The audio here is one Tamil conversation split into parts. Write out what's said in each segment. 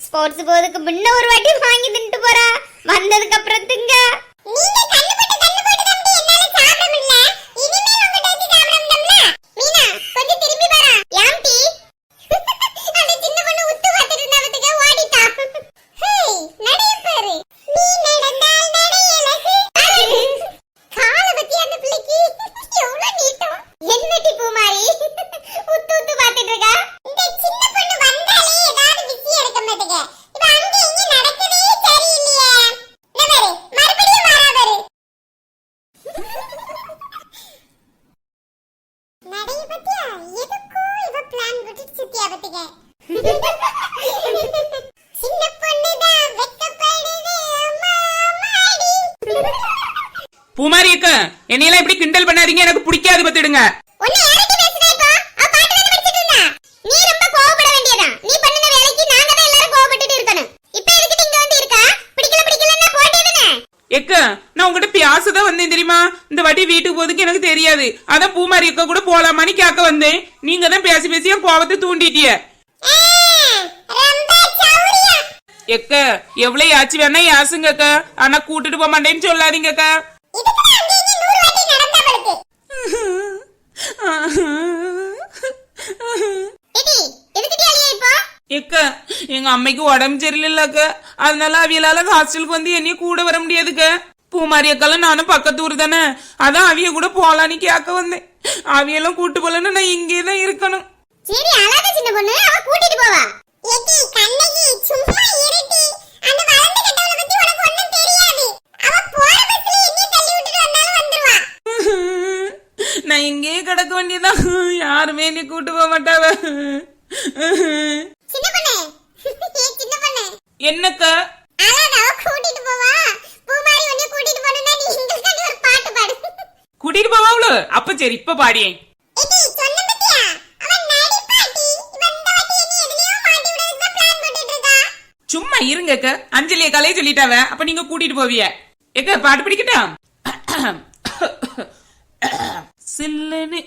ஸ்போர்ட்ஸ் போறதுக்கு முன்ன ஒரு வாட்டி வாங்கி தின்னுட்டு போறா, வந்ததுக்கு அப்புறம் திங்க. பூமாரிக்க என்னையெல்லாம் இப்படி கிண்டல் பண்ணாதீங்க, எனக்கு பிடிக்காது பத்துடுங்க. எக்க நான் உங்ககிட்ட பியாசதான் வந்தேன் தெரியுமா, இந்த வாட்டி வீட்டுக்கு போறதுக்கு எனக்கு தெரியாது, அதான் பூமாரி அக்கா கூட போலாமான்னு கேட்க வந்தேன். நீங்க தான் பேசி பேசி என் கோபத்தை தூண்டிட்டிய. எக்க எவ்வளவு ஆச்சு வேணா யாசுங்க அக்கா, ஆனா கூட்டிட்டு போக மாட்டேன்னு சொல்லாதீங்க அக்கா. எக்க எங்க அம்மைக்கு உடம்பு சரியில்லை அக்கா, அதனால அவியலால ஹாஸ்டலுக்கு வந்து என்னைய கூட வர முடியாதுக்க. பூமாரி அக்காலும் நானும் பக்கத்து ஊர் தானே, அதான் அவிய கூட போலான்னு கேட்க வந்தேன். அவியெல்லாம் கூட்டு போலன்னு நான் இங்கேதான் இருக்கணும். சரி அழாத சின்ன பொண்ணு, அவ கூட்டிட்டு போவா. ஏடி கண்ணகி சும்மா இருடி, அந்த வளர்ந்த கட்டவளை பத்தி உனக்கு ஒண்ணும் தெரியாது. அவ போற பஸ்ல என்னைய தள்ளி விட்டுட்டு வந்தாலும் வந்துருவா. நான் இங்கேயே கிடக்க வேண்டியதான், யாருமே என்னை கூட்டு போக மாட்டாவ. சின்ன பொண்ணு, சின்ன பொண்ணு என்னக்கா? அழாத, அவ கூட்டிட்டு போவா. பூமாரி உன்னை கூட்டிட்டு போறேன்னா நீ இங்கிலீஷ்ல ஒரு பாட்டு பாடு. கூட்டிட்டு போவாவளோ? அப்ப சரி, இப்ப பாடியேன். ஏடி சொன்ன பத்தியா, அவன் நடி பாட்டி. இந்த வாட்டி நீ எதுலயோ மாட்டி விடுறதுக்கு பிளான் போட்டுட்டு இருக்கா. சும்மா இருங்க அக்கா, அஞ்சலிய கலைய சொல்லிட்டாவ, அப்ப நீங்க கூட்டிட்டு போவிய. எக்க பாட்டு பிடிக்கட்டா? சில்லுனி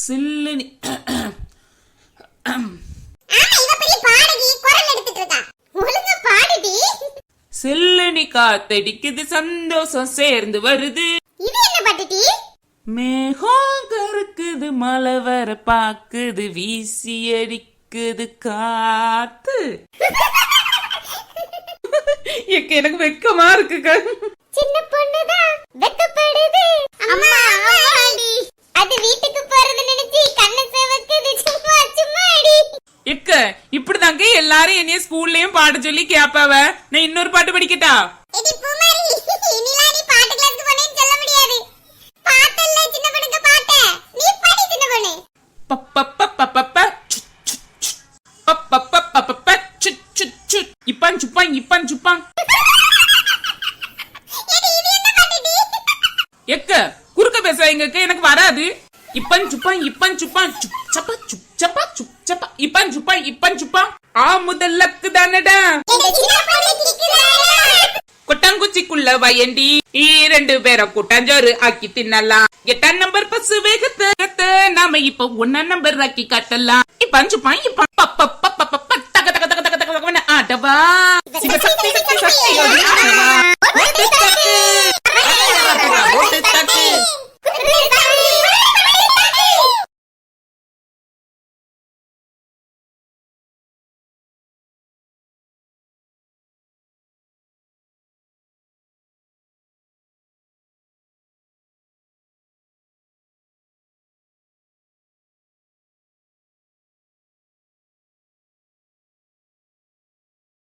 சில்லுனி. சில்லுனி காத்தடிக்குது, சந்தோஷம் சேர்ந்து வருது. இது என்ன பாட்டுடி? மேகம் கருக்குது, மழை வர பாக்குது, வீசி அடிக்குது காத்து. எனக்கு வெக்கமா இருக்குக்கா. சின்ன பொண்ணுதான் வெக்கப்படுது. அம்மா அம்மாடி, அது வீட்டுக்கு போறது நினைச்சி கண்ணை செவக்குது. சும்மா சும்மா அடி. எக்க இப்படிதாங்க எல்லாரும் என்னைய ஸ்கூல்லயும் பாட்டு சொல்லி கேப்பாவ. நான் இன்னொரு பாட்டு படிக்கட்டா? எடி பூமாரி, இனிலா நீ பாட்டு கிளாஸ்க்கு போனேன்னு சொல்ல முடியாது. பாட்டல்ல சின்ன பொண்ணுங்க பாட்ட நீ பாடி சின்ன பொண்ணு. பப்பப்பப்பப்பப்ப பப்பப்பப்பப்பப்ப சுட் சுட் சுட். இப்பான் சுப்பான் இப்பான் சுப்பான். எடி இது என்ன பாட்டுடி? எக்க குறுக்க பேசாதீங்க, எனக்கு வராது. இப்பன் சுப்பான் இப்பன் சுப்பான் சுப் சப்பா சுப் சப்பா சுப் சப்பா இப்பன் சுப்பான் இப்பன் சுப்பான். ஆ முதல்லக்கு தானடா கொட்டாங்குச்சிக்குள்ள வயண்டி, இரண்டு பேரை கூட்டாஞ்சோறு ஆக்கி தின்னலாம். 8ஆம் நம்பர் பஸ் வேகத்தை நாம இப்ப 1ஆம் நம்பர் ஆக்கி காட்டலாம். இப்பன் சுப்பான் இப்பன் பப்பப்பப்பப்ப தக தக தக தக தக ஆட்டவா. சிவசக்தி சக்தி சக்தி